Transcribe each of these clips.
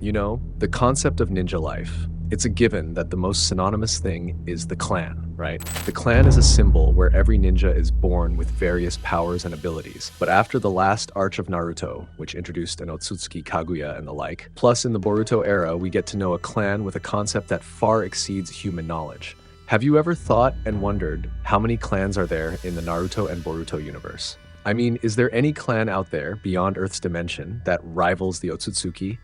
You know, the concept of ninja life. It's a given that the most synonymous thing is the clan, right? The clan is a symbol where every ninja is born with various powers and abilities. But after the last arc of Naruto, which introduced an Otsutsuki, Kaguya, and the like, plus in the Boruto era, we get to know a clan with a concept that far exceeds human knowledge. Have you ever thought and wondered how many clans are there in the Naruto and Boruto universe? I mean, is there any clan out there beyond Earth's dimension that rivals the Otsutsuki?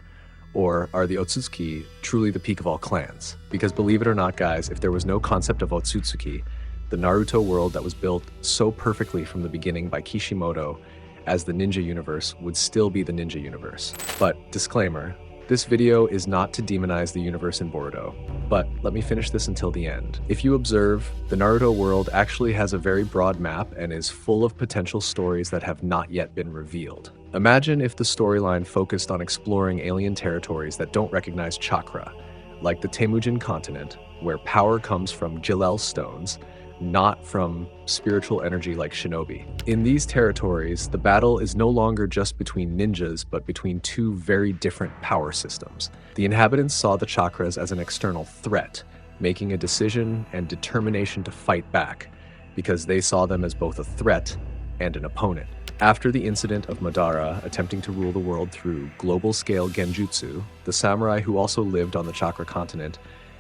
Or are the Otsutsuki truly the peak of all clans? Because believe it or not, guys, if there was no concept of Otsutsuki, the Naruto world that was built so perfectly from the beginning by Kishimoto as the ninja universe would still be the ninja universe. But disclaimer, this video is not to demonize the universe in Boruto, but let me finish this until the end. If you observe, the Naruto world actually has a very broad map and is full of potential stories that have not yet been revealed. Imagine if the storyline focused on exploring alien territories that don't recognize chakra, like the Temujin continent, where power comes from Jilel stones, not from spiritual energy like shinobi. In these territories, the battle is no longer just between ninjas, but between two very different power systems. The inhabitants saw the chakras as an external threat, making a decision and determination to fight back, because they saw them as both a threat and an opponent. After the incident of Madara attempting to rule the world through global-scale genjutsu, the samurai who also lived on the chakra continent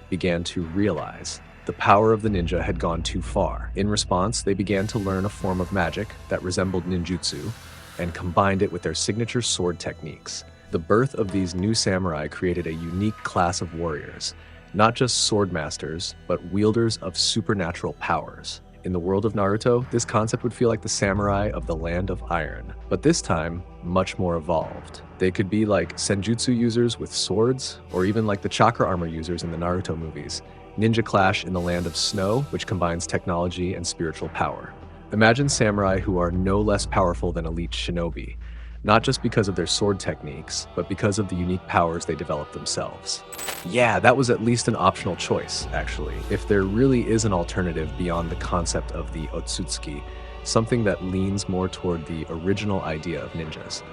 began to realize the power of the ninja had gone too far. In response, they began to learn a form of magic that resembled ninjutsu and combined it with their signature sword techniques. The birth of these new samurai created a unique class of warriors, not just sword masters, but wielders of supernatural powers. In the world of Naruto, this concept would feel like the samurai of the Land of Iron, but this time, much more evolved. They could be like senjutsu users with swords, or even like the chakra armor users in the Naruto movies. Ninja clash in the Land of Snow, which combines technology and spiritual power. Imagine samurai who are no less powerful than elite shinobi, not just because of their sword techniques, but because of the unique powers they develop themselves. Yeah, that was at least an optional choice, actually. If there really is an alternative beyond the concept of the Otsutsuki, something that leans more toward the original idea of ninjas.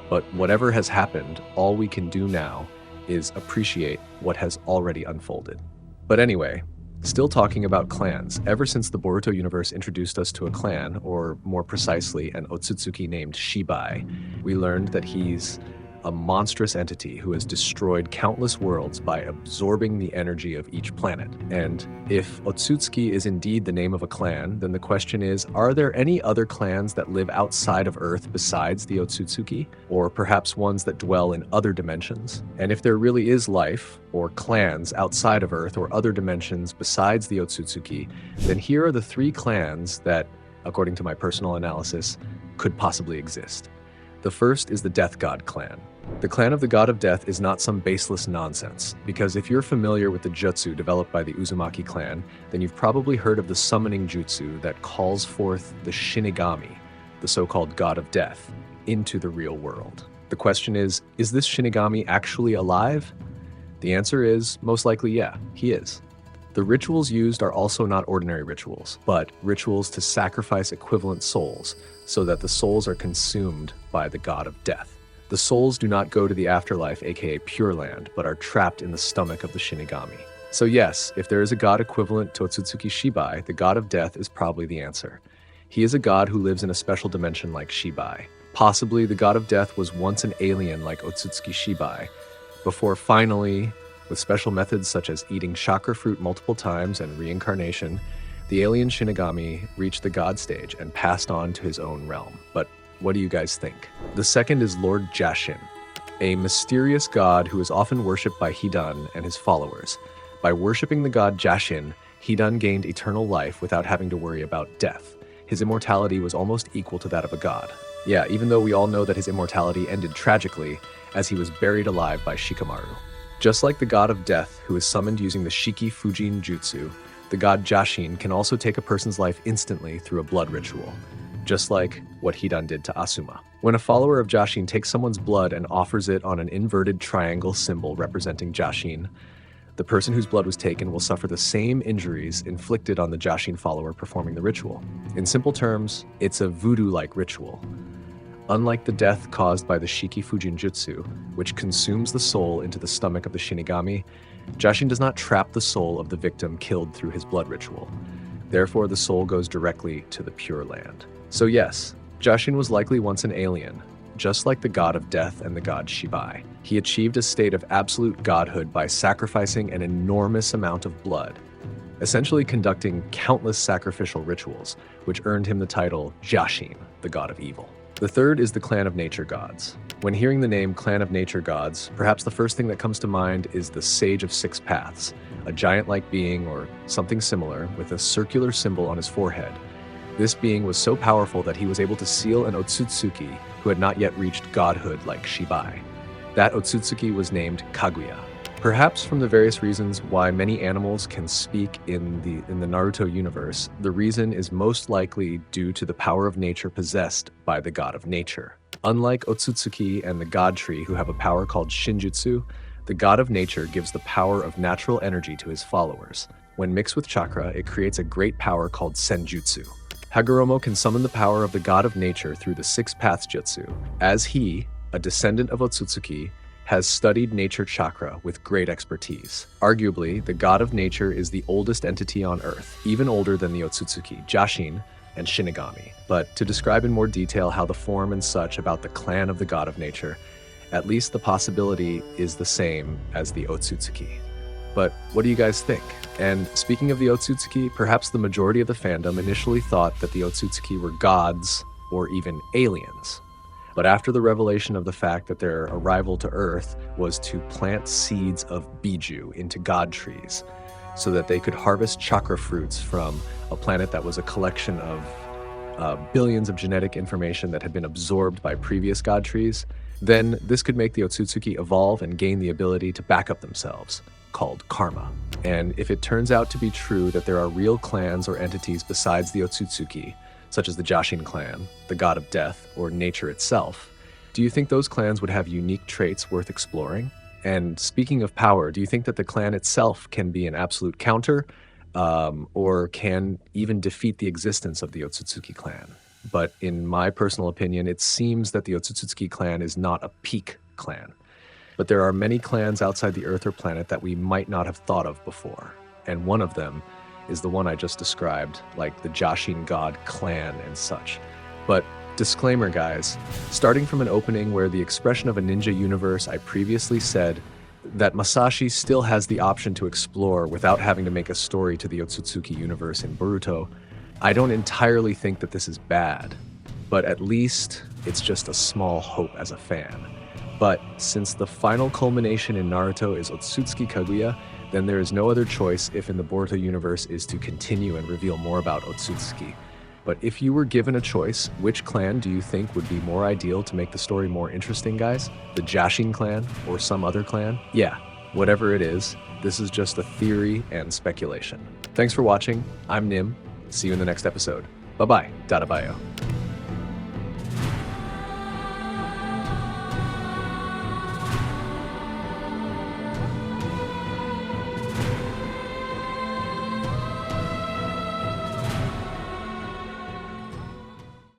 But whatever has happened, all we can do now is appreciate what has already unfolded. But anyway, still talking about clans, ever since the Boruto universe introduced us to a clan, or more precisely, an Otsutsuki named Shibai, we learned that he's a monstrous entity who has destroyed countless worlds by absorbing the energy of each planet. And if Otsutsuki is indeed the name of a clan, then the question is, are there any other clans that live outside of Earth besides the Otsutsuki? Or perhaps ones that dwell in other dimensions? And if there really is life, or clans outside of Earth or other dimensions besides the Otsutsuki, then here are the three clans that, according to my personal analysis, could possibly exist. The first is the Death God clan. The clan of the God of Death is not some baseless nonsense, because if you're familiar with the jutsu developed by the Uzumaki clan, then you've probably heard of the summoning jutsu that calls forth the Shinigami, the so-called God of Death, into the real world. The question is this Shinigami actually alive? The answer is, most likely, yeah, he is. The rituals used are also not ordinary rituals, but rituals to sacrifice equivalent souls, so that the souls are consumed by the God of Death. The souls do not go to the afterlife, aka Pure Land, but are trapped in the stomach of the Shinigami. So yes, if there is a god equivalent to Otsutsuki Shibai, the God of Death is probably the answer. He is a god who lives in a special dimension like Shibai. Possibly the God of Death was once an alien like Otsutsuki Shibai, before finally, with special methods such as eating chakra fruit multiple times and reincarnation, the alien Shinigami reached the god stage and passed on to his own realm. But what do you guys think? The second is Lord Jashin, a mysterious god who is often worshipped by Hidan and his followers. By worshipping the god Jashin, Hidan gained eternal life without having to worry about death. His immortality was almost equal to that of a god. Yeah, even though we all know that his immortality ended tragically, as he was buried alive by Shikamaru. Just like the God of Death, who is summoned using the Shiki Fujin Jutsu, the god Jashin can also take a person's life instantly through a blood ritual, just like what Hidan did to Asuma. When a follower of Jashin takes someone's blood and offers it on an inverted triangle symbol representing Jashin, The person whose blood was taken will suffer the same injuries inflicted on the Jashin follower performing the ritual. In simple terms, it's a voodoo-like ritual. Unlike the death caused by the Shiki Fujinjutsu, which consumes the soul into the stomach of the Shinigami, Jashin does not trap the soul of the victim killed through his blood ritual. Therefore, the soul goes directly to the Pure Land. So yes, Jashin was likely once an alien, just like the god of death and the god Shibai. He achieved a state of absolute godhood by sacrificing an enormous amount of blood, essentially conducting countless sacrificial rituals, which earned him the title Jashin, the god of evil. The third is the Clan of Nature Gods. When hearing the name Clan of Nature Gods, perhaps the first thing that comes to mind is the Sage of Six Paths, a giant-like being or something similar with a circular symbol on his forehead. This being was so powerful that he was able to seal an Otsutsuki who had not yet reached godhood like Shibai. That Otsutsuki was named Kaguya. Perhaps from the various reasons why many animals can speak in the Naruto universe, the reason is most likely due to the power of nature possessed by the god of nature. Unlike Otsutsuki and the god tree who have a power called Shinjutsu, the god of nature gives the power of natural energy to his followers. When mixed with chakra, it creates a great power called Senjutsu. Hagoromo can summon the power of the god of nature through the Six Paths Jutsu, as he, a descendant of Otsutsuki, has studied nature chakra with great expertise. Arguably, the god of nature is the oldest entity on Earth, even older than the Otsutsuki, Jashin, and Shinigami. But to describe in more detail how the form and such about the clan of the god of nature, at least the possibility is the same as the Otsutsuki. But what do you guys think? And speaking of the Otsutsuki, perhaps the majority of the fandom initially thought that the Otsutsuki were gods or even aliens. But after the revelation of the fact that their arrival to Earth was to plant seeds of Biju into god trees so that they could harvest chakra fruits from a planet that was a collection of billions of genetic information that had been absorbed by previous god trees, then this could make the Otsutsuki evolve and gain the ability to back up themselves, called karma. And if it turns out to be true that there are real clans or entities besides the Otsutsuki, such as the Jashin clan, the god of death, or nature itself, do you think those clans would have unique traits worth exploring? And speaking of power, do you think that the clan itself can be an absolute counter, or can even defeat the existence of the Otsutsuki clan? But in my personal opinion, it seems that the Otsutsuki clan is not a peak clan. But there are many clans outside the Earth or planet that we might not have thought of before, and one of them is the one I just described, like the Jashin God clan and such. But disclaimer, guys, starting from an opening where the expression of a ninja universe, I previously said that Masashi still has the option to explore without having to make a story to the Otsutsuki universe in Boruto, I don't entirely think that this is bad, but at least it's just a small hope as a fan. But since the final culmination in Naruto is Otsutsuki Kaguya, then there is no other choice if in the Boruto universe is to continue and reveal more about Otsutsuki. But if you were given a choice, which clan do you think would be more ideal to make the story more interesting, guys? The Jashin clan or some other clan? Yeah, whatever it is, this is just a theory and speculation. Thanks for watching. I'm Nim. See you in the next episode. Bye-bye. Data bio.